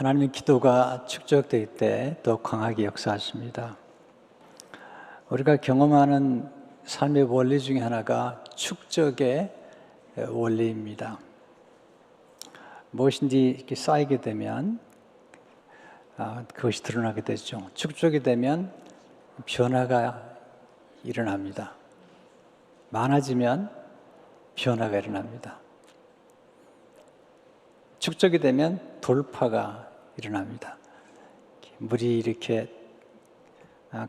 하나님의 기도가 축적될 때 더 강하게 역사하십니다. 우리가 경험하는 삶의 원리 중에 하나가 축적의 원리입니다. 무엇인지 이렇게 쌓이게 되면 그것이 드러나게 되죠. 축적이 되면 변화가 일어납니다. 많아지면 변화가 일어납니다. 축적이 되면 돌파가 일어납니다. 물이 이렇게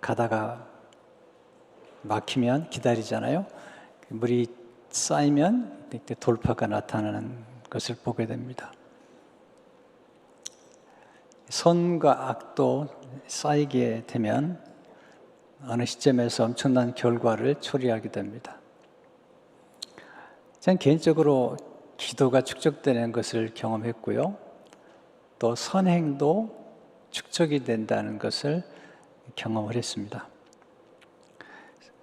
가다가 막히면 기다리잖아요. 물이 쌓이면 이렇게 돌파가 나타나는 것을 보게 됩니다. 선과 악도 쌓이게 되면 어느 시점에서 엄청난 결과를 초래하게 됩니다. 저는 개인적으로 기도가 축적되는 것을 경험했고요. 또 선행도 축적이 된다는 것을 경험을 했습니다.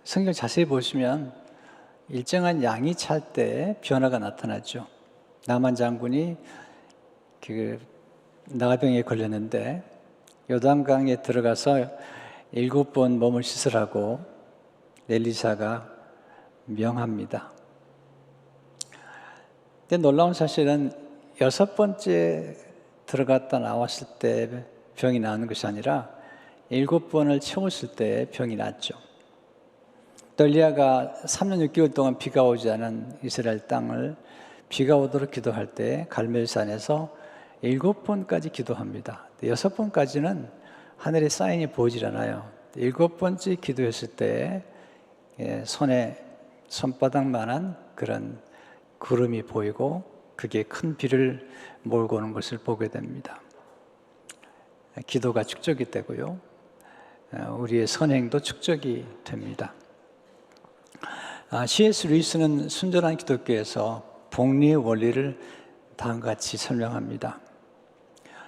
성경 자세히 보시면 일정한 양이 찰 때 변화가 나타나죠. 나만 장군이 나병에 걸렸는데 요단강에 들어가서 7번 몸을 씻으라고 엘리사가 명합니다. 근데 놀라운 사실은 6번째 들어갔다 나왔을 때 병이 나는 것이 아니라 7번을 채웠을 때 병이 났죠. 또 엘리야가 3년 6개월 동안 비가 오지 않은 이스라엘 땅을 비가 오도록 기도할 때 갈멜산에서 7번까지 기도합니다. 6번까지는 하늘의 사인이 보이질 않아요. 7번째 기도했을 때 손에 손바닥만한 그런 구름이 보이고 그게 큰 비를 몰고 오는 것을 보게 됩니다. 기도가 축적이 되고요. 우리의 선행도 축적이 됩니다. C.S. 루이스는 순전한 기독교에서 복리의 원리를 다음과 같이 설명합니다.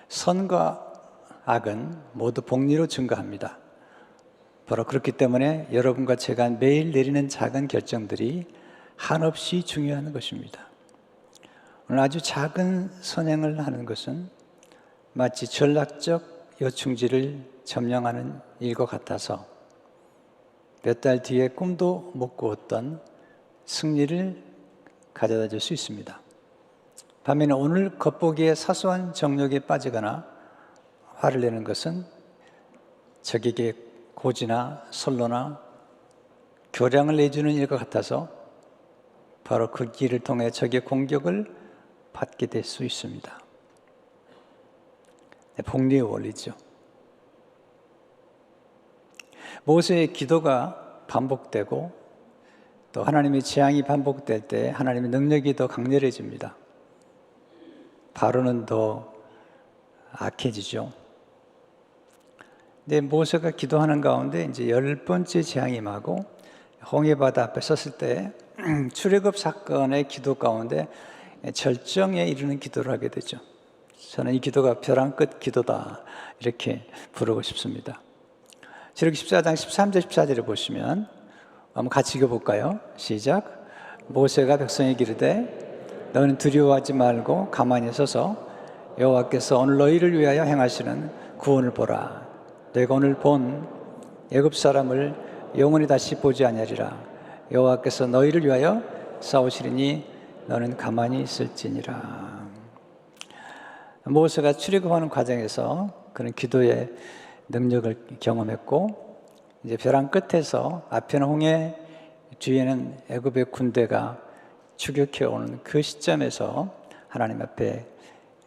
선과 악은 모두 복리로 증가합니다. 바로 그렇기 때문에 여러분과 제가 매일 내리는 작은 결정들이 한없이 중요한 것입니다. 오늘 아주 작은 선행을 하는 것은 마치 전략적 요충지를 점령하는 일과 같아서 몇 달 뒤에 꿈도 못 꾸었던 승리를 가져다 줄 수 있습니다. 반면에 오늘 겉보기에 사소한 정욕에 빠지거나 화를 내는 것은 적에게 고지나 선로나 교량을 내주는 일과 같아서 바로 그 길을 통해 적의 공격을 받게 될 수 있습니다. 복리의 원리죠. 모세의 기도가 반복되고 또 하나님의 재앙이 반복될 때 하나님의 능력이 더 강렬해집니다. 바로는 더 악해지죠. 근데 모세가 기도하는 가운데 이제 10번째 재앙이 임하고 홍해바다 앞에 섰을 때 출애굽 사건의 기도 가운데 절정에 이르는 기도를 하게 되죠. 저는 이 기도가 벼랑 끝 기도다 이렇게 부르고 싶습니다. 출애굽 14장 13절 14절을 보시면 한번 같이 읽어볼까요? 시작. 모세가 백성에게 이르되 너는 두려워하지 말고 가만히 서서 여호와께서 오늘 너희를 위하여 행하시는 구원을 보라. 내가 오늘 본 애굽 사람을 영원히 다시 보지 아니하리라. 여호와께서 너희를 위하여 싸우시리니 너는 가만히 있을지니라. 모세가 출애굽하는 과정에서 그런 기도의 능력을 경험했고 이제 벼랑 끝에서 앞에는 홍해, 뒤에는 애굽의 군대가 추격해 오는 그 시점에서 하나님 앞에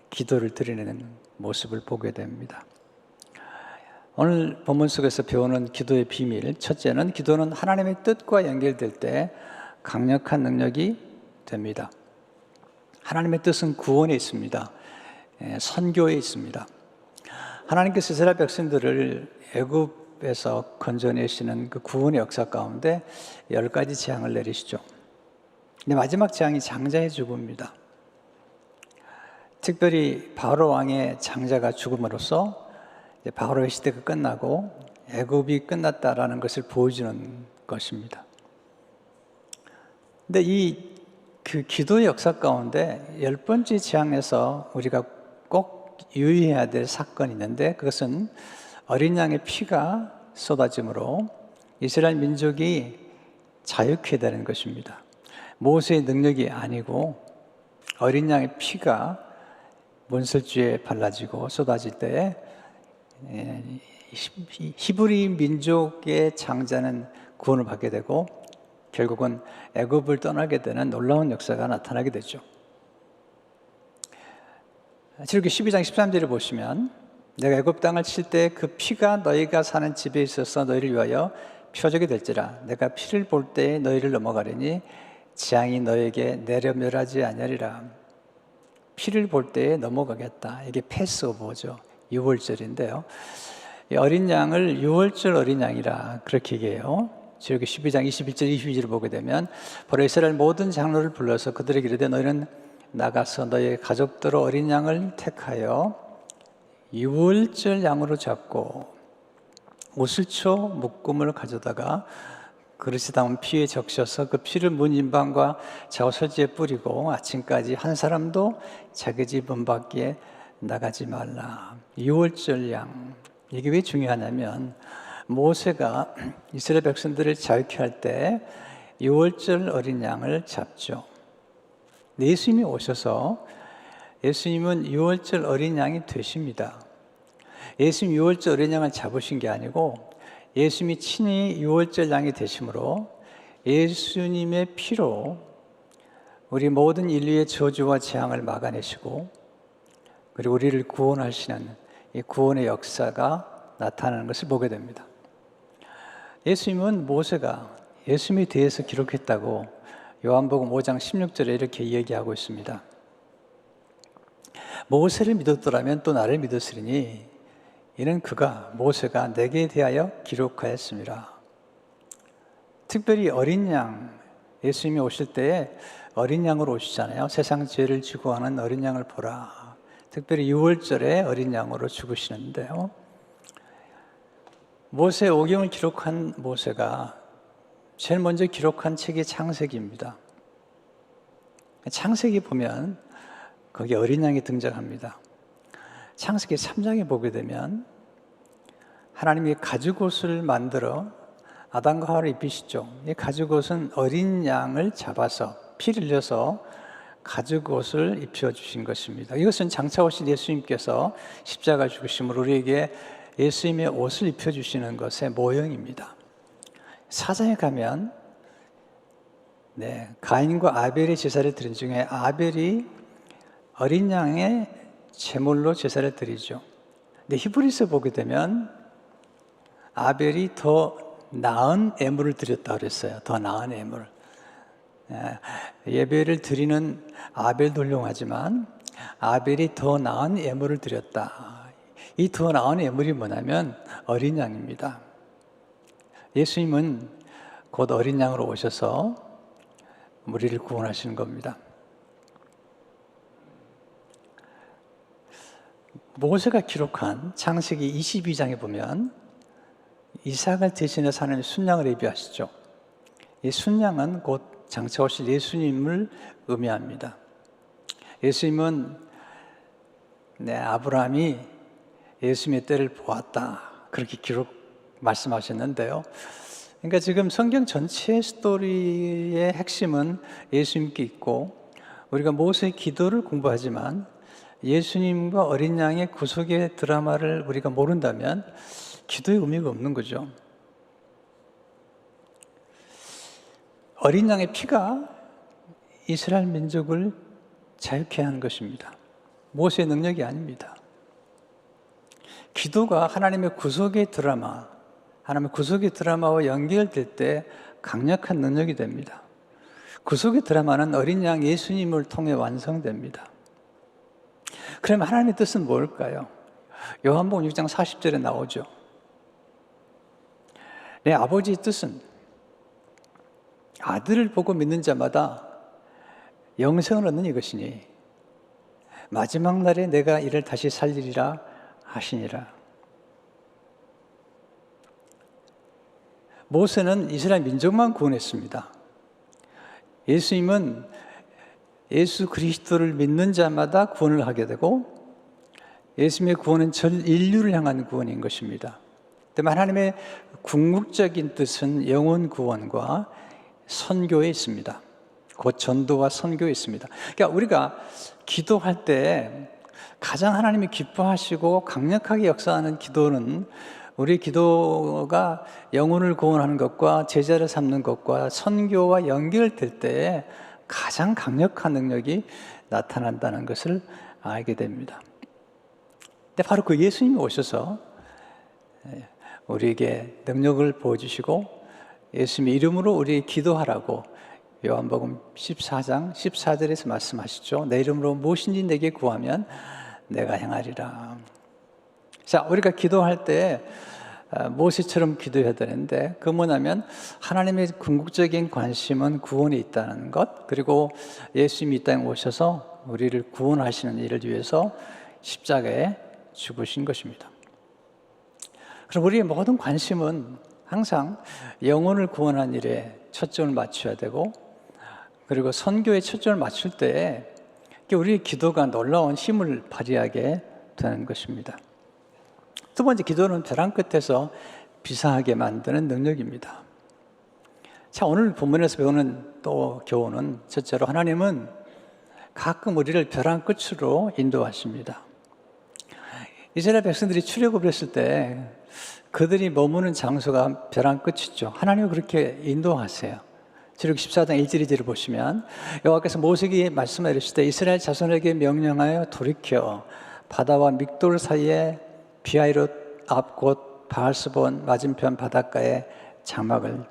기도를 드리는 모습을 보게 됩니다. 오늘 본문 속에서 배우는 기도의 비밀, 첫째는 기도는 하나님의 뜻과 연결될 때 강력한 능력이 됩니다. 하나님의 뜻은 구원에 있습니다. 선교에 있습니다. 하나님께서 이스라엘 백성들을 애굽에서 건져내시는 그 구원의 역사 가운데 10가지 재앙을 내리시죠. 근데 마지막 재앙이 장자의 죽음입니다. 특별히 바로 왕의 장자가 죽음으로써 바로의 시대가 끝나고 애굽이 끝났다라는 것을 보여주는 것입니다. 근데 그 기도의 역사 가운데 10번째 재앙에서 우리가 꼭 꼭 유의해야 될 사건이 있는데 그것은 어린 양의 피가 쏟아짐으로 이스라엘 민족이 자유케 되는 것입니다. 모세의 능력이 아니고 어린 양의 피가 문설주에 발라지고 쏟아질 때에 히브리 민족의 장자는 구원을 받게 되고 결국은 애굽을 떠나게 되는 놀라운 역사가 나타나게 되죠. 출애굽기 12장 13절을 보시면 내가 애굽 땅을 칠 때 그 피가 너희가 사는 집에 있어서 너희를 위하여 표적이 될지라 내가 피를 볼 때에 너희를 넘어가리니 재앙이 너에게 내려 멸하지 아니하리라. 피를 볼 때에 넘어가겠다. 이게 패스오버죠. 유월절인데요. 이 어린 양을 유월절 어린 양이라 그렇게 얘기해요. 출애굽기 12장 21절 22절을 보게 되면 보라 이스라엘 모든 장로를 불러서 그들에게 이르되 너희는 나가서 너희의 가족들로 어린 양을 택하여 유월절 양으로 잡고 우슬초 묶음을 가져다가 그릇에 담은 피에 적셔서 그 피를 문 인방과 좌우설지에 뿌리고 아침까지 한 사람도 자기 집 문 밖에 나가지 말라. 유월절 양. 이게 왜 중요하냐면 모세가 이스라엘 백성들을 자유케 할 때 유월절 어린 양을 잡죠. 예수님이 오셔서 예수님은 유월절 어린 양이 되십니다. 예수님 유월절 어린 양을 잡으신 게 아니고 예수님이 친히 유월절 양이 되심으로 예수님의 피로 우리 모든 인류의 저주와 재앙을 막아내시고 그리고 우리를 구원하시는 이 구원의 역사가 나타나는 것을 보게 됩니다. 예수님은 모세가 예수님에 대해서 기록했다고 요한복음 5장 16절에 이렇게 얘기하고 있습니다. 모세를 믿었더라면 또 나를 믿었으리니 이는 그가 모세가 내게 대하여 기록하였습니다. 특별히 어린 양, 예수님이 오실 때에 어린 양으로 오시잖아요. 세상 죄를 지고 하는 어린 양을 보라. 특별히 유월절에 어린 양으로 죽으시는데요. 모세 오경을 기록한 모세가 제일 먼저 기록한 책이 창세기입니다. 창세기 보면 거기 어린 양이 등장합니다. 창세기 3장에 보게 되면 하나님이 가죽옷을 만들어 아담과 하와를 입히시죠. 이 가죽옷은 어린 양을 잡아서 피를 흘려서 가죽옷을 입혀주신 것입니다. 이것은 장차 오신 예수님께서 십자가 죽으심으로 우리에게 예수님의 옷을 입혀주시는 것의 모형입니다. 사장에 가면 가인과 아벨의 제사를 드린 중에 아벨이 어린 양의 제물로 제사를 드리죠. 근데 히브리서 보게 되면 아벨이 더 나은 예물을 드렸다고 그랬어요. 더 나은 예물. 예배를 드리는 아벨도 훌륭하지만 아벨이 더 나은 예물을 드렸다. 이 더 나은 예물이 뭐냐면 어린 양입니다. 예수님은 곧 어린 양으로 오셔서 우리를 구원하시는 겁니다. 모세가 기록한 창세기 22장에 보면 이삭을 대신해서 하나님이 순양을 예비하시죠. 이 순양은 곧 장차 오실 예수님을 의미합니다. 예수님은 아브라함이 예수님의 때를 보았다. 그렇게 말씀하셨는데요. 그러니까 지금 성경 전체 스토리의 핵심은 예수님께 있고 우리가 모세의 기도를 공부하지만 예수님과 어린 양의 구속의 드라마를 우리가 모른다면 기도의 의미가 없는 거죠. 어린 양의 피가 이스라엘 민족을 자유케 하는 것입니다. 모세의 능력이 아닙니다. 기도가 하나님의 구속의 드라마, 하나님의 구속의 드라마와 연결될 때 강력한 능력이 됩니다. 구속의 드라마는 어린 양 예수님을 통해 완성됩니다. 그러면 하나님의 뜻은 뭘까요? 요한복음 6장 40절에 나오죠. 내 아버지의 뜻은 아들을 보고 믿는 자마다 영생을 얻는 이것이니 마지막 날에 내가 이를 다시 살리리라 하시니라. 모세는 이스라엘 민족만 구원했습니다. 예수님은 예수 그리스도를 믿는 자마다 구원을 하게 되고 예수님의 구원은 전 인류를 향한 구원인 것입니다. 그다음에 하나님의 궁극적인 뜻은 영혼 구원과 선교에 있습니다. 곧 전도와 선교에 있습니다. 그러니까 우리가 기도할 때 가장 하나님이 기뻐하시고 강력하게 역사하는 기도는 우리 기도가 영혼을 구원하는 것과 제자를 삼는 것과 선교와 연결될 때 가장 강력한 능력이 나타난다는 것을 알게 됩니다. 근데 바로 그 예수님이 오셔서 우리에게 능력을 보여주시고 예수님의 이름으로 우리 기도하라고 요한복음 14장 14절에서 말씀하시죠. 내 이름으로 무엇인지 내게 구하면 내가 행하리라. 자, 우리가 기도할 때 모세처럼 기도해야 되는데 그 뭐냐면 하나님의 궁극적인 관심은 구원에 있다는 것, 그리고 예수님이 이 땅에 오셔서 우리를 구원하시는 일을 위해서 십자가에 죽으신 것입니다. 그럼 우리의 모든 관심은 항상 영혼을 구원하는 일에 초점을 맞춰야 되고, 그리고 선교에 초점을 맞출 때 우리의 기도가 놀라운 힘을 발휘하게 되는 것입니다. 두 번째, 기도는 벼랑 끝에서 비상하게 만드는 능력입니다. 자, 오늘 본문에서 배우는 또 교훈은 첫째로 하나님은 가끔 우리를 벼랑 끝으로 인도하십니다. 이스라엘 백성들이 출애굽을 했을 때 그들이 머무는 장소가 벼랑 끝이죠. 하나님은 그렇게 인도하세요. 출애굽 14장 1절 2절을 보시면 여호와께서 모세에게 말씀하여 이르시되 이스라엘 자손에게 명령하여 돌이켜 바다와 믹돌 사이에 비하이롯 앞 곧 바알스본 맞은편 바닷가에 장막을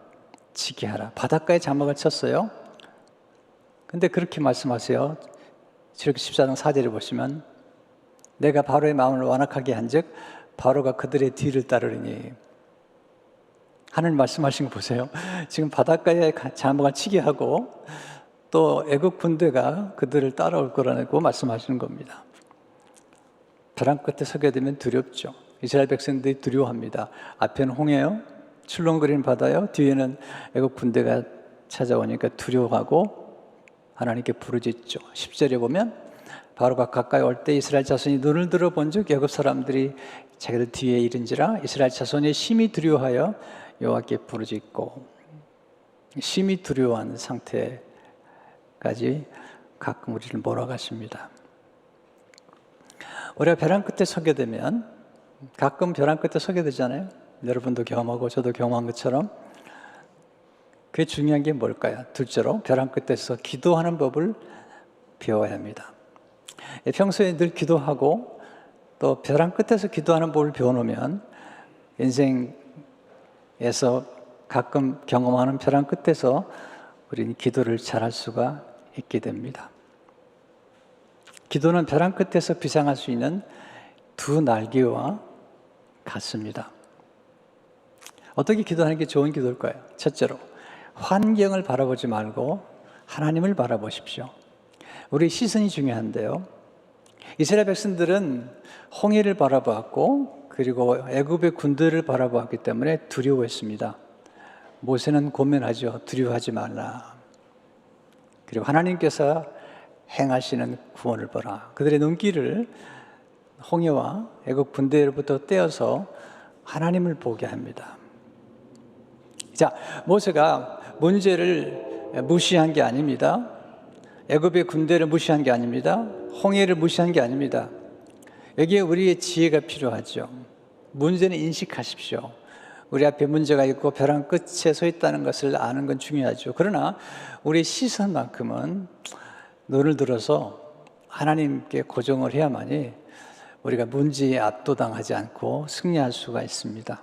치게 하라. 바닷가에 장막을 쳤어요. 근데 그렇게 말씀하세요. 출애굽 14장 4절을 보시면 내가 바로의 마음을 완악하게 한즉 바로가 그들의 뒤를 따르리니. 하나님 말씀하신 거 보세요. 지금 바닷가에 장막을 치게 하고 또 애국 군대가 그들을 따라올 거라고 말씀하시는 겁니다. 벼랑 끝에 서게 되면 두렵죠. 이스라엘 백성들이 두려워합니다. 앞에는 홍해요, 출렁거리는 바다요, 뒤에는 애국 군대가 찾아오니까 두려워하고 하나님께 부르짖죠. 10절에 보면 바로가 가까이 올 때 이스라엘 자손이 눈을 들어 본즉 애굽 사람들이 자기들 뒤에 이른지라. 이스라엘 자손이 심히 두려워하여 여호와께 부르짖고, 심히 두려워하는 상태까지 가끔 우리를 몰아가십니다. 우리가 벼랑 끝에 서게 되면 가끔 벼랑 끝에 서게 되잖아요. 여러분도 경험하고 저도 경험한 것처럼. 그게 중요한 게 뭘까요? 둘째로 벼랑 끝에서 기도하는 법을 배워야 합니다. 평소에 늘 기도하고 또 벼랑 끝에서 기도하는 법을 배워놓으면 인생에서 가끔 경험하는 벼랑 끝에서 우리는 기도를 잘할 수가 있게 됩니다. 기도는 벼랑 끝에서 비상할 수 있는 두 날개와 같습니다. 어떻게 기도하는 게 좋은 기도일까요? 첫째로 환경을 바라보지 말고 하나님을 바라보십시오. 우리 시선이 중요한데요. 이스라엘 백성들은 홍해를 바라보았고 그리고 애굽의 군대를 바라보았기 때문에 두려워했습니다. 모세는 고면하죠. 두려워하지 말라. 그리고 하나님께서 행하시는 구원을 보라. 그들의 눈길을 홍해와 애굽 군대로부터 떼어서 하나님을 보게 합니다. 자, 모세가 문제를 무시한 게 아닙니다. 애굽의 군대를 무시한 게 아닙니다. 홍해를 무시한 게 아닙니다. 여기에 우리의 지혜가 필요하죠. 문제는 인식하십시오. 우리 앞에 문제가 있고 벼랑 끝에 서 있다는 것을 아는 건 중요하죠. 그러나 우리 시선만큼은 눈을 들어서 하나님께 고정을 해야만이 우리가 문제에 압도당하지 않고 승리할 수가 있습니다.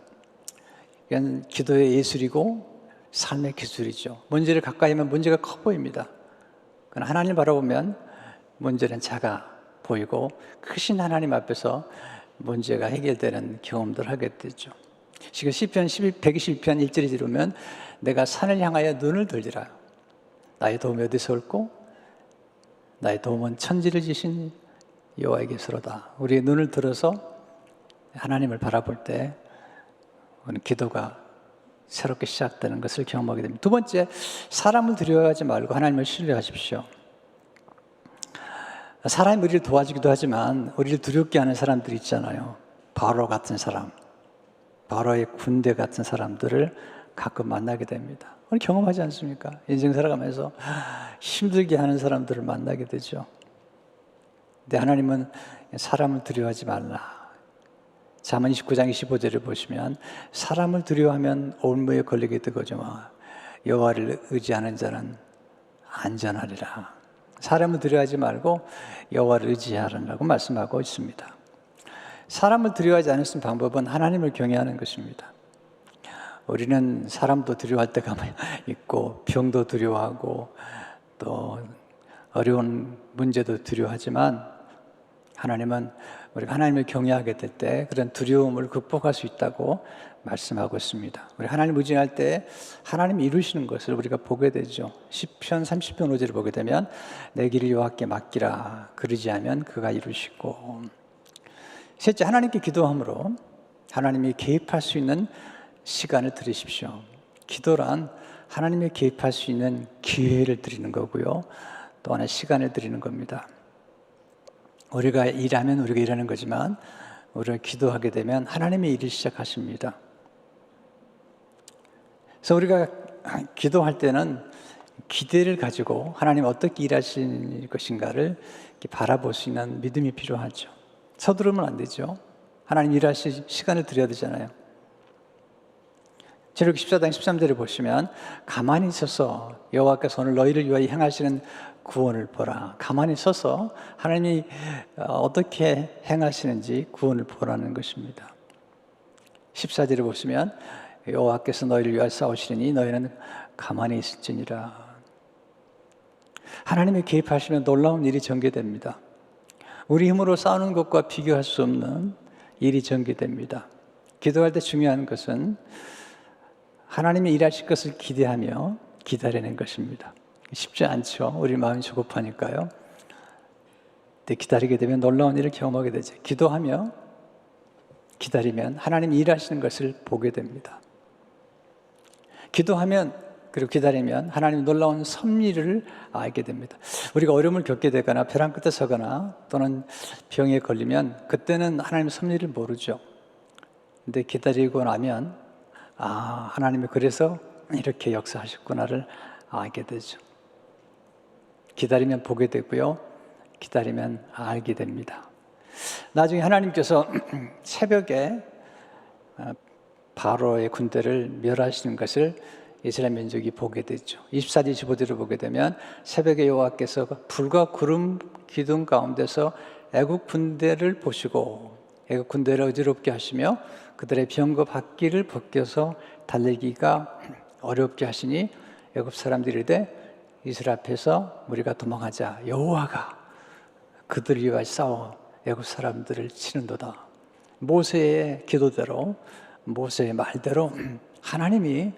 이건 기도의 예술이고 삶의 기술이죠. 문제를 가까이 하면 문제가 커 보입니다. 그러나 하나님 바라보면 문제는 작아 보이고 크신 하나님 앞에서 문제가 해결되는 경험들을 하게 되죠. 지금 시편 121편 1절에 들으면 내가 산을 향하여 눈을 들리라. 나의 도움이 어디서 올고 나의 도움은 천지를 지신 여호와에게서로다. 우리의 눈을 들어서 하나님을 바라볼 때 우리는 기도가 새롭게 시작되는 것을 경험하게 됩니다. 두 번째, 사람을 두려워하지 말고 하나님을 신뢰하십시오. 사람이 우리를 도와주기도 하지만 우리를 두렵게 하는 사람들이 있잖아요. 바로 같은 사람, 바로의 군대 같은 사람들을 가끔 만나게 됩니다. 우리 경험하지 않습니까? 인생 살아가면서 힘들게 하는 사람들을 만나게 되죠. 근데 하나님은 사람을 두려워하지 말라. 잠언 29장 25절을 보시면 사람을 두려워하면 올무에 걸리게 되거니와 여호와를 의지하는 자는 안전하리라. 사람을 두려워하지 말고 여호와를 의지하라고 말씀하고 있습니다. 사람을 두려워하지 않을 수 있는 방법은 하나님을 경외하는 것입니다. 우리는 사람도 두려워할 때가 있고 병도 두려워하고 또 어려운 문제도 두려워하지만 하나님은 우리가 하나님을 경외하게 될 때 그런 두려움을 극복할 수 있다고 말씀하고 있습니다. 우리 하나님 의지할 때 하나님이 이루시는 것을 우리가 보게 되죠. 시편 30편 5절을 보게 되면 내 길을 여호와께 맡기라 그러지 않으면 그가 이루시고. 셋째, 하나님께 기도함으로 하나님이 개입할 수 있는 시간을 드리십시오. 기도란 하나님이 개입할 수 있는 기회를 드리는 거고요. 또 하나 시간을 드리는 겁니다. 우리가 일하면 우리가 일하는 거지만 우리가 기도하게 되면 하나님의 일을 시작하십니다. 그래서 우리가 기도할 때는 기대를 가지고 하나님 어떻게 일하실 것인가를 바라볼 수 있는 믿음이 필요하죠. 서두르면 안 되죠. 하나님 일하실 시간을 드려야 되잖아요. 제록 14장 13절을 보시면 가만히 서서 여호와께서 오늘 너희를 위하여 행하시는 구원을 보라. 가만히 서서 하나님이 어떻게 행하시는지 구원을 보라는 것입니다. 14절을 보시면 여호와께서 너희를 위하여 싸우시리니 너희는 가만히 있을지니라. 하나님이 개입하시면 놀라운 일이 전개됩니다. 우리 힘으로 싸우는 것과 비교할 수 없는 일이 전개됩니다. 기도할 때 중요한 것은 하나님이 일하실 것을 기대하며 기다리는 것입니다. 쉽지 않죠. 우리 마음이 조급하니까요. 근데 기다리게 되면 놀라운 일을 경험하게 되죠. 기도하며 기다리면 하나님이 일하시는 것을 보게 됩니다. 기도하면 그리고 기다리면 하나님 놀라운 섭리를 알게 됩니다. 우리가 어려움을 겪게 되거나 벼랑 끝에 서거나 또는 병에 걸리면 그때는 하나님의 섭리를 모르죠. 근데 기다리고 나면 하나님이 그래서 이렇게 역사하셨구나를 알게 되죠. 기다리면 보게 되고요. 기다리면 알게 됩니다. 나중에 하나님께서 새벽에 바로의 군대를 멸하시는 것을 이스라엘 민족이 보게 되죠. 24절 25절을 보게 되면 새벽에 여호와께서 불과 구름 기둥 가운데서 애국 군대를 보시고 애국 군대를 어지럽게 하시며 그들의 병거 바퀴를 벗겨서 달리기가 어렵게 하시니 애굽 사람들이 이르되 이스라엘 앞에서 우리가 도망하자. 여호와가 그들을 위하여 싸워 애굽 사람들을 치는도다. 모세의 기도대로 모세의 말대로 하나님이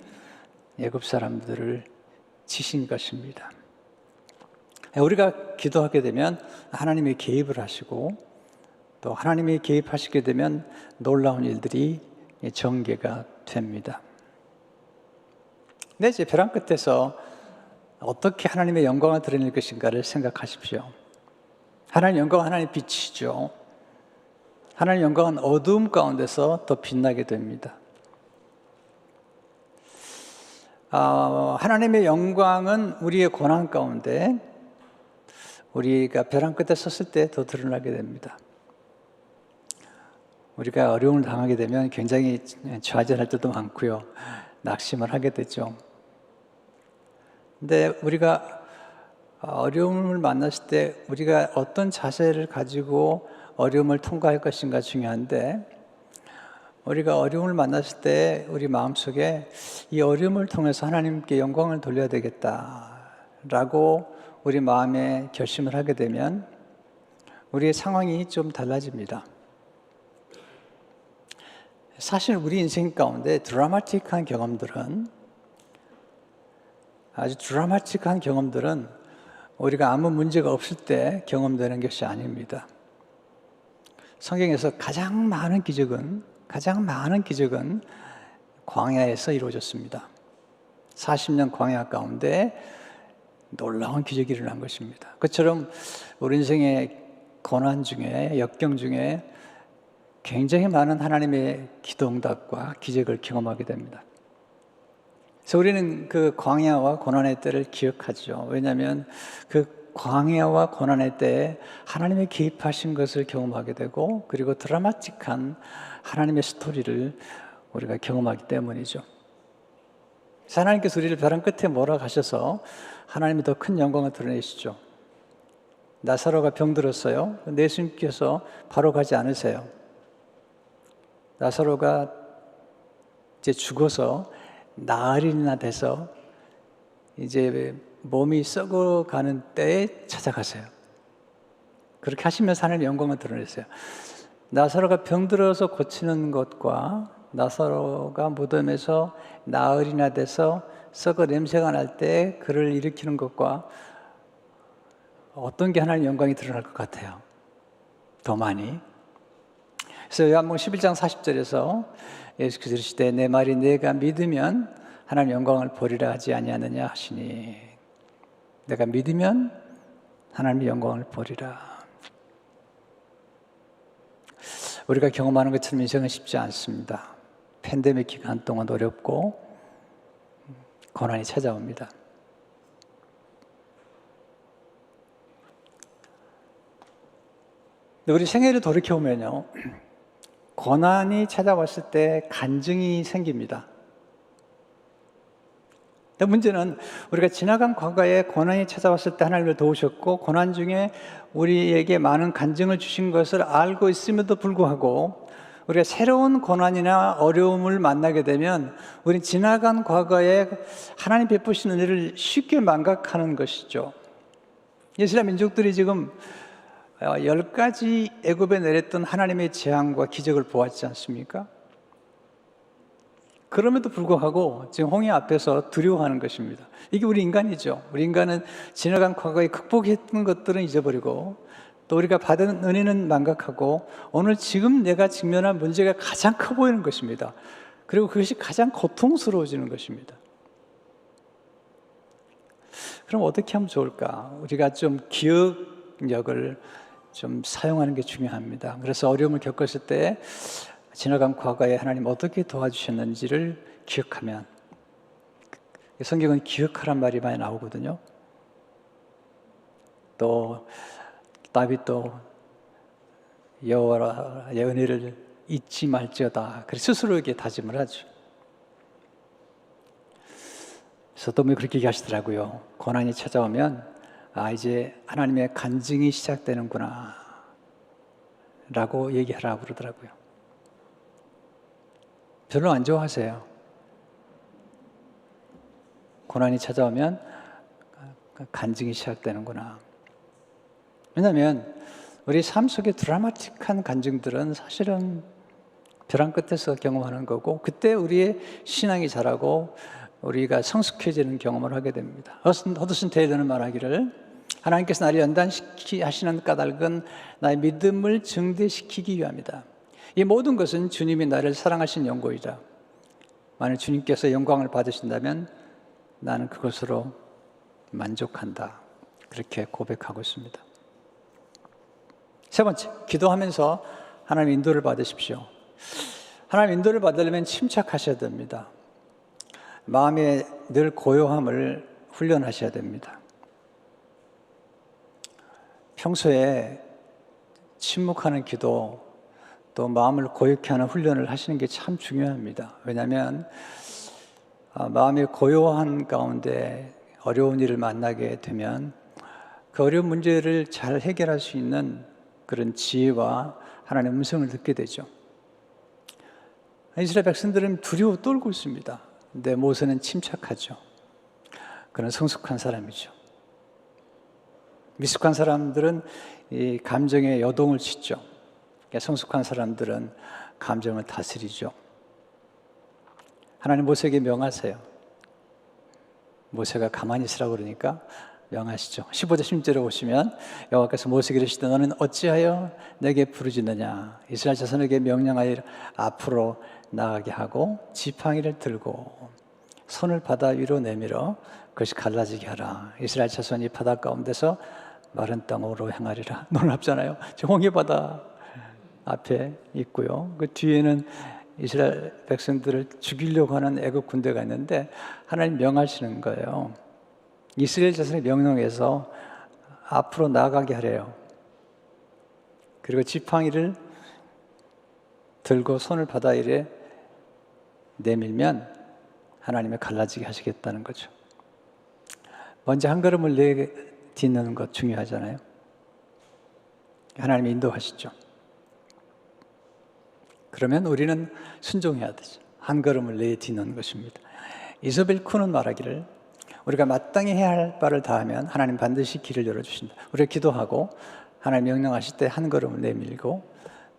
애굽 사람들을 치신 것입니다. 우리가 기도하게 되면 하나님이 개입을 하시고 또 하나님이 개입하시게 되면 놀라운 일들이 전개가 됩니다. 네, 이제 벼랑 끝에서 어떻게 하나님의 영광을 드러낼 것인가를 생각하십시오. 하나님 영광은 하나님의 빛이죠. 하나님 영광은 어두움 가운데서 더 빛나게 됩니다. 하나님의 영광은 우리의 고난 가운데 우리가 벼랑 끝에 섰을 때 더 드러나게 됩니다. 우리가 어려움을 당하게 되면 굉장히 좌절할 때도 많고요. 낙심을 하게 되죠. 근데 우리가 어려움을 만났을 때 우리가 어떤 자세를 가지고 어려움을 통과할 것인가 중요한데 우리가 어려움을 만났을 때 우리 마음속에 이 어려움을 통해서 하나님께 영광을 돌려야 되겠다라고 우리 마음에 결심을 하게 되면 우리의 상황이 좀 달라집니다. 사실 우리 인생 가운데 드라마틱한 경험들은 우리가 아무 문제가 없을 때 경험되는 것이 아닙니다. 성경에서 가장 많은 기적은 광야에서 이루어졌습니다. 40년 광야 가운데 놀라운 기적이 일어난 것입니다. 그처럼 우리 인생의 고난 중에, 역경 중에 굉장히 많은 하나님의 기도 응답과 기적을 경험하게 됩니다. 그래서 우리는 그 광야와 고난의 때를 기억하죠. 왜냐하면 그 광야와 고난의 때에 하나님의 개입하신 것을 경험하게 되고, 그리고 드라마틱한 하나님의 스토리를 우리가 경험하기 때문이죠. 그래서 하나님께서 우리를 벼랑 끝에 몰아가셔서 하나님이 더 큰 영광을 드러내시죠. 나사로가 병들었어요. 근데 예수님께서 바로 가지 않으세요. 나사로가 이제 죽어서 나흘이나 돼서 이제 몸이 썩어가는 때에 찾아가세요. 그렇게 하시면서 하나님의 영광을 드러냈어요. 나사로가 병들어서 고치는 것과 나사로가 무덤에서 나흘이나 돼서 썩어 냄새가 날 때 그를 일으키는 것과 어떤 게 하나님의 영광이 드러날 것 같아요? 더 많이. 그래서 요한복음 11장 40절에서 예수께서 이르시되 내 말이 내가 믿으면 하나님 영광을 보리라 하지 아니하느냐 하시니, 내가 믿으면 하나님의 영광을 보리라. 우리가 경험하는 것처럼 인생은 쉽지 않습니다. 팬데믹 기간 동안 어렵고 고난이 찾아옵니다. 우리 생애를 돌이켜보면요, 고난이 찾아왔을 때 간증이 생깁니다. 근데 문제는 우리가 지나간 과거에 고난이 찾아왔을 때 하나님을 도우셨고, 고난 중에 우리에게 많은 간증을 주신 것을 알고 있음에도 불구하고 우리가 새로운 고난이나 어려움을 만나게 되면 우리 지나간 과거에 하나님 베푸신 은혜를 쉽게 망각하는 것이죠. 이스라엘 민족들이 지금 10가지 애굽에 내렸던 하나님의 재앙과 기적을 보았지 않습니까? 그럼에도 불구하고 지금 홍해 앞에서 두려워하는 것입니다. 이게 우리 인간이죠. 우리 인간은 지나간 과거에 극복했던 것들은 잊어버리고, 또 우리가 받은 은혜는 망각하고, 오늘 지금 내가 직면한 문제가 가장 커 보이는 것입니다. 그리고 그것이 가장 고통스러워지는 것입니다. 그럼 어떻게 하면 좋을까? 우리가 좀 기억력을 좀 사용하는 게 중요합니다. 그래서 어려움을 겪었을 때 지나간 과거에 하나님 어떻게 도와주셨는지를 기억하면, 성경은 기억하란 말이 많이 나오거든요. 또 다윗도 여호와의 은혜를 잊지 말지어다, 그래서 스스로에게 다짐을 하죠. 소돔이 그렇게 얘기하시더라고요. 고난이 찾아오면 이제 하나님의 간증이 시작되는구나 라고 얘기하라고 그러더라고요. 별로 안 좋아하세요. 고난이 찾아오면 간증이 시작되는구나. 왜냐하면 우리 삶 속의 드라마틱한 간증들은 사실은 벼랑 끝에서 경험하는 거고, 그때 우리의 신앙이 자라고 우리가 성숙해지는 경험을 하게 됩니다. 허드슨 테일러는 말하기를, 하나님께서 나를 연단하시는 까닭은 나의 믿음을 증대시키기 위함이다. 이 모든 것은 주님이 나를 사랑하신 연고이다. 만약 주님께서 영광을 받으신다면 나는 그것으로 만족한다. 그렇게 고백하고 있습니다. 세 번째, 기도하면서 하나님 인도를 받으십시오. 하나님 인도를 받으려면 침착하셔야 됩니다. 마음에 늘 고요함을 훈련하셔야 됩니다. 평소에 침묵하는 기도, 또 마음을 고요케 하는 훈련을 하시는 게 참 중요합니다. 왜냐하면 마음이 고요한 가운데 어려운 일을 만나게 되면 그 어려운 문제를 잘 해결할 수 있는 그런 지혜와 하나님의 음성을 듣게 되죠. 이스라엘 백성들은 두려워 떨고 있습니다. 근데 모세는 침착하죠. 그는 성숙한 사람이죠. 미숙한 사람들은 이 감정에 여동을 짓죠. 성숙한 사람들은 감정을 다스리죠. 하나님 모세에게 명하세요. 모세가 가만히 있으라고 그러니까 명하시죠. 15절 16절에 보시면 여호와께서 모세에게 이르시되 너는 어찌하여 내게 부르짖느냐. 이스라엘 자손에게 명령하여 앞으로 나가게 하고 지팡이를 들고 손을 바다 위로 내밀어 그것이 갈라지게 하라. 이스라엘 자손이 바다 가운데서 마른 땅으로 향하리라. 놀랍잖아요. 홍해바다 앞에 있고요. 그 뒤에는 이스라엘 백성들을 죽이려고 하는 애국 군대가 있는데 하나님 명하시는 거예요. 이스라엘 자손의 명령에서 앞으로 나아가게 하래요. 그리고 지팡이를 들고 손을 바다 위에 내밀면 하나님이 갈라지게 하시겠다는 거죠. 먼저 한 걸음을 내딛는 것 중요하잖아요. 하나님이 인도하시죠. 그러면 우리는 순종해야 되죠. 한 걸음을 내딛는 것입니다. 이소벨 쿠는 말하기를 우리가 마땅히 해야 할 바를 다하면 하나님 반드시 길을 열어주신다. 우리가 기도하고 하나님 명령하실 때 한 걸음을 내밀고,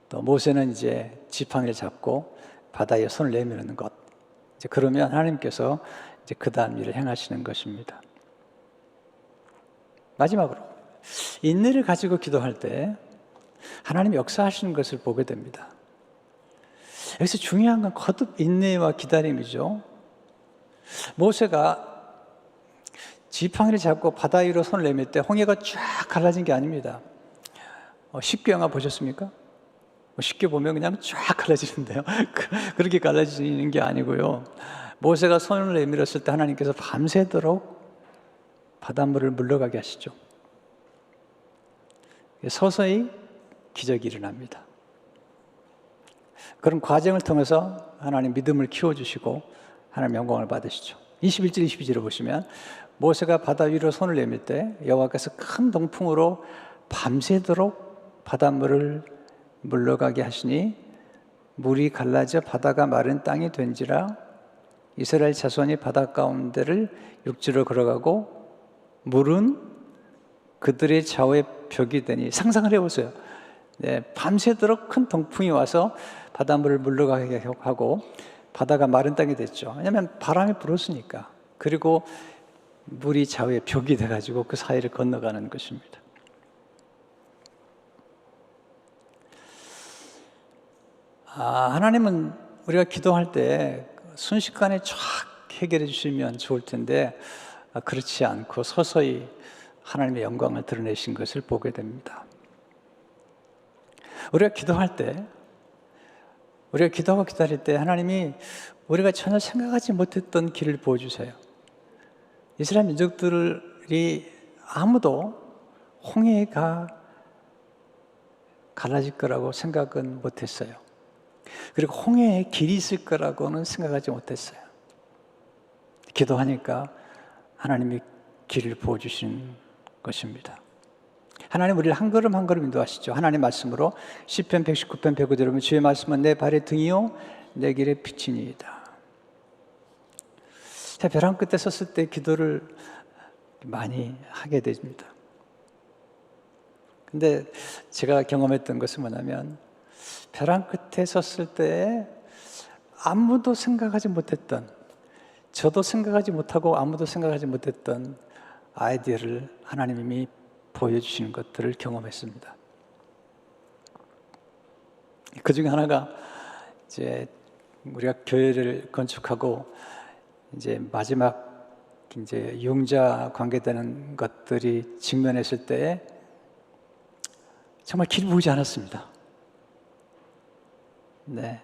또 모세는 이제 지팡이를 잡고 바다에 손을 내미는 것. 이제 그러면 하나님께서 이제 그 다음 일을 행하시는 것입니다. 마지막으로 인내를 가지고 기도할 때 하나님이 역사하시는 것을 보게 됩니다. 여기서 중요한 건 거듭 인내와 기다림이죠. 모세가 지팡이를 잡고 바다 위로 손을 내밀 때 홍해가 쫙 갈라진 게 아닙니다. 쉽게 영화 보셨습니까? 쉽게 보면 그냥 쫙 갈라지는데요. 그렇게 갈라지는 게 아니고요. 모세가 손을 내밀었을 때 하나님께서 밤새도록 바닷물을 물러가게 하시죠. 서서히 기적이 일어납니다. 그런 과정을 통해서 하나님 믿음을 키워주시고 하나님 영광을 받으시죠. 21절, 22절을 보시면 모세가 바다 위로 손을 내밀 때 여호와께서 큰 동풍으로 밤새도록 바닷물을 물러가게 하시니 물이 갈라져 바다가 마른 땅이 된지라. 이스라엘 자손이 바다 가운데를 육지로 걸어가고 물은 그들의 좌우에 벽이 되니. 상상을 해보세요. 네, 밤새도록 큰 동풍이 와서 바닷물을 물러가게 하고 바다가 마른 땅이 됐죠. 왜냐하면 바람이 불었으니까. 그리고 물이 좌우에 벽이 돼가지고 그 사이를 건너가는 것입니다. 하나님은 우리가 기도할 때 순식간에 쫙 해결해 주시면 좋을 텐데 그렇지 않고 서서히 하나님의 영광을 드러내신 것을 보게 됩니다. 우리가 기도할 때, 우리가 기도하고 기다릴 때 하나님이 우리가 전혀 생각하지 못했던 길을 보여주세요. 이스라엘 민족들이 아무도 홍해가 갈라질 거라고 생각은 못했어요. 그리고 홍해에 길이 있을 거라고는 생각하지 못했어요. 기도하니까 하나님이 길을 보여주신 것입니다. 하나님 우리를 한 걸음 한 걸음 인도하시죠. 하나님 말씀으로 시편 119편 109절 보면 주의 말씀은 내 발의 등이요 내 길의 빛이니이다. 벼랑 끝에 섰을 때 기도를 많이 하게 됩니다. 근데 제가 경험했던 것은 뭐냐면 벼랑 끝에 섰을 때 아무도 생각하지 못했던, 저도 생각하지 못하고 아무도 생각하지 못했던 아이디어를 하나님이 보여주시는 것들을 경험했습니다. 그 중에 하나가 이제 우리가 교회를 건축하고 이제 마지막 이제 융자 관계되는 것들이 직면했을 때 정말 길이 보이지 않았습니다. 네,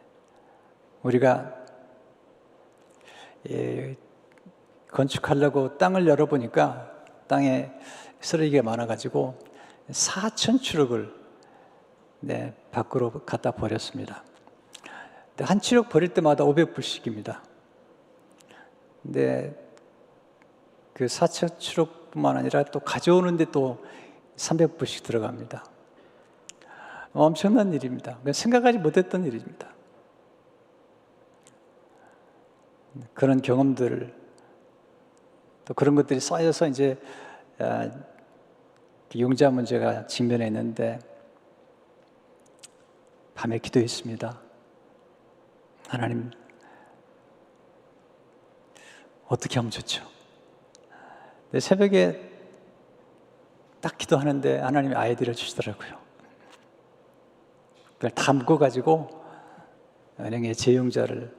우리가 건축하려고 땅을 열어보니까 땅에 쓰레기가 많아가지고 4,000추럭을 밖으로 갖다 버렸습니다. 한 추럭 버릴 때마다 500불씩입니다. 근데 그 4,000추럭뿐만 아니라 또 가져오는데 또 300불씩 들어갑니다. 엄청난 일입니다. 생각하지 못했던 일입니다. 그런 경험들, 또 그런 것들이 쌓여서 이제 융자 문제가 직면해 있는데 밤에 기도했습니다. 하나님, 어떻게 하면 좋죠? 새벽에 딱 기도하는데 하나님이 아이디어를 주시더라고요. 그걸 다 묶어가지고 은행에 재융자를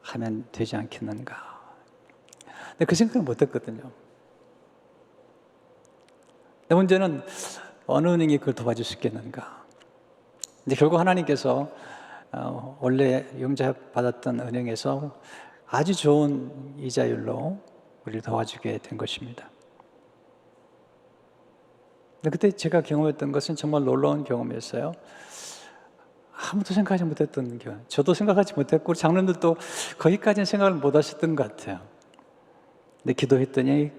하면 되지 않겠는가. 근데 그 생각을 못 했거든요. 근데 문제는 어느 은행이 그걸 도와줄 수 있겠는가. 근데 결국 하나님께서 원래 융자 받았던 은행에서 아주 좋은 이자율로 우리를 도와주게 된 것입니다. 근데 그때 제가 경험했던 것은 정말 놀라운 경험이었어요. 아무도 생각하지 못했던 경험. 저도 생각하지 못했고 장로님들도 거기까지는 생각을 못 하셨던 것 같아요. 근데 기도했더니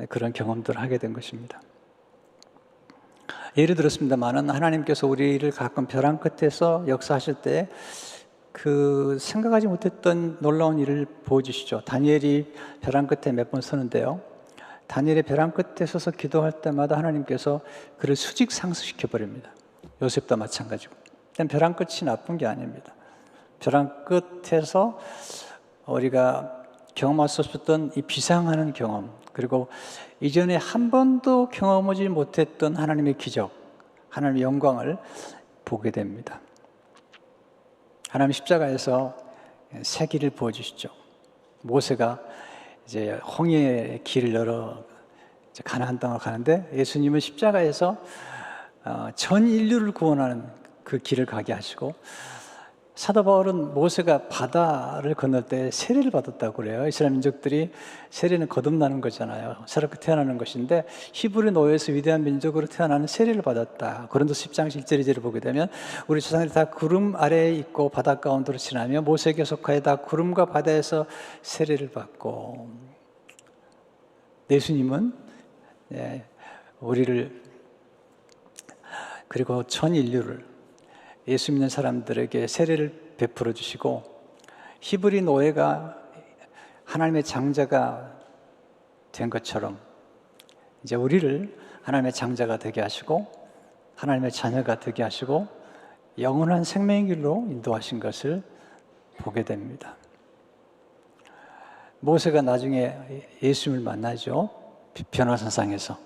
그런 경험들을 하게 된 것입니다. 예를 들었습니다마는 하나님께서 우리를 가끔 벼랑 끝에서 역사하실 때 그 생각하지 못했던 놀라운 일을 보여주시죠. 다니엘이 벼랑 끝에 몇 번 서는데요. 다니엘의 벼랑 끝에 서서 기도할 때마다 하나님께서 그를 수직 상승시켜 버립니다. 요셉도 마찬가지고. 벼랑 끝이 나쁜 게 아닙니다. 벼랑 끝에서 우리가 경험할 수 없었던 이 비상하는 경험, 그리고 이전에 한 번도 경험하지 못했던 하나님의 기적, 하나님의 영광을 보게 됩니다. 하나님 십자가에서 새 길을 보여주시죠. 모세가 이제 홍해의 길을 열어 가나안 땅으로 가는데 예수님은 십자가에서 전 인류를 구원하는 그 길을 가게 하시고, 사도 바울은 모세가 바다를 건널 때 세례를 받았다고 그래요. 이스라엘 민족들이 세례는 거듭나는 거잖아요. 새롭게 태어나는 것인데 히브리 노예에서 위대한 민족으로 태어나는 세례를 받았다. 고린도서 10장 1절 2절을 보게 되면 우리 조상들이 다 구름 아래에 있고 바다 가운데로 지나며 모세에게 속하여 다 구름과 바다에서 세례를 받고, 예수님은 우리를 그리고 전 인류를 예수 믿는 사람들에게 세례를 베풀어 주시고, 히브리 노예가 하나님의 장자가 된 것처럼 이제 우리를 하나님의 장자가 되게 하시고 하나님의 자녀가 되게 하시고 영원한 생명의 길로 인도하신 것을 보게 됩니다. 모세가 나중에 예수님을 만나죠. 변화산상에서.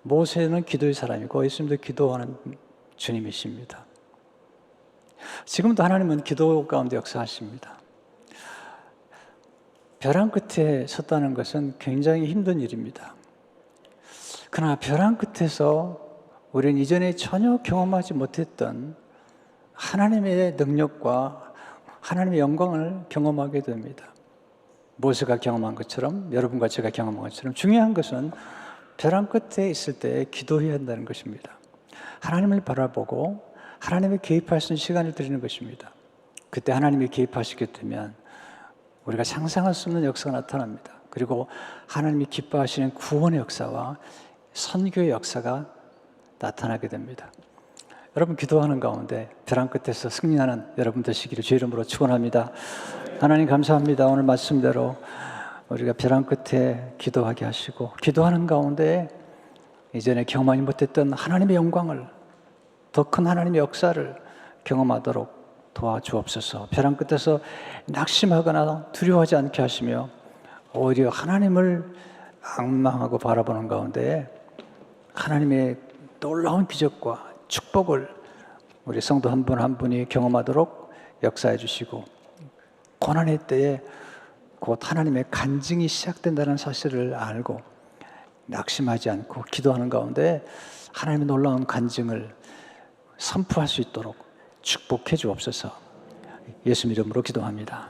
모세는 기도의 사람이고 예수님도 기도하는 주님이십니다. 지금도 하나님은 기도 가운데 역사하십니다. 벼랑 끝에 섰다는 것은 굉장히 힘든 일입니다. 그러나 벼랑 끝에서 우리는 이전에 전혀 경험하지 못했던 하나님의 능력과 하나님의 영광을 경험하게 됩니다. 모세가 경험한 것처럼, 여러분과 제가 경험한 것처럼 중요한 것은 벼랑 끝에 있을 때 기도해야 한다는 것입니다. 하나님을 바라보고 하나님이 개입할 수 있는 시간을 드리는 것입니다. 그때 하나님이 개입하시게 되면 우리가 상상할 수 없는 역사가 나타납니다. 그리고 하나님이 기뻐하시는 구원의 역사와 선교의 역사가 나타나게 됩니다. 여러분, 기도하는 가운데 벼랑 끝에서 승리하는 여러분 되시기를 주의 이름으로 축원합니다. 하나님 감사합니다. 오늘 말씀대로 우리가 벼랑 끝에 기도하게 하시고 기도하는 가운데 이전에 경험하지 못했던 하나님의 영광을, 더 큰 하나님의 역사를 경험하도록 도와주옵소서. 벼랑 끝에서 낙심하거나 두려워하지 않게 하시며 오히려 하나님을 악망하고 바라보는 가운데 하나님의 놀라운 기적과 축복을 우리 성도 한 분 한 분이 경험하도록 역사해 주시고, 고난의 때에 곧 하나님의 간증이 시작된다는 사실을 알고 낙심하지 않고 기도하는 가운데 하나님의 놀라운 간증을 선포할 수 있도록 축복해 주옵소서. 예수 이름으로 기도합니다.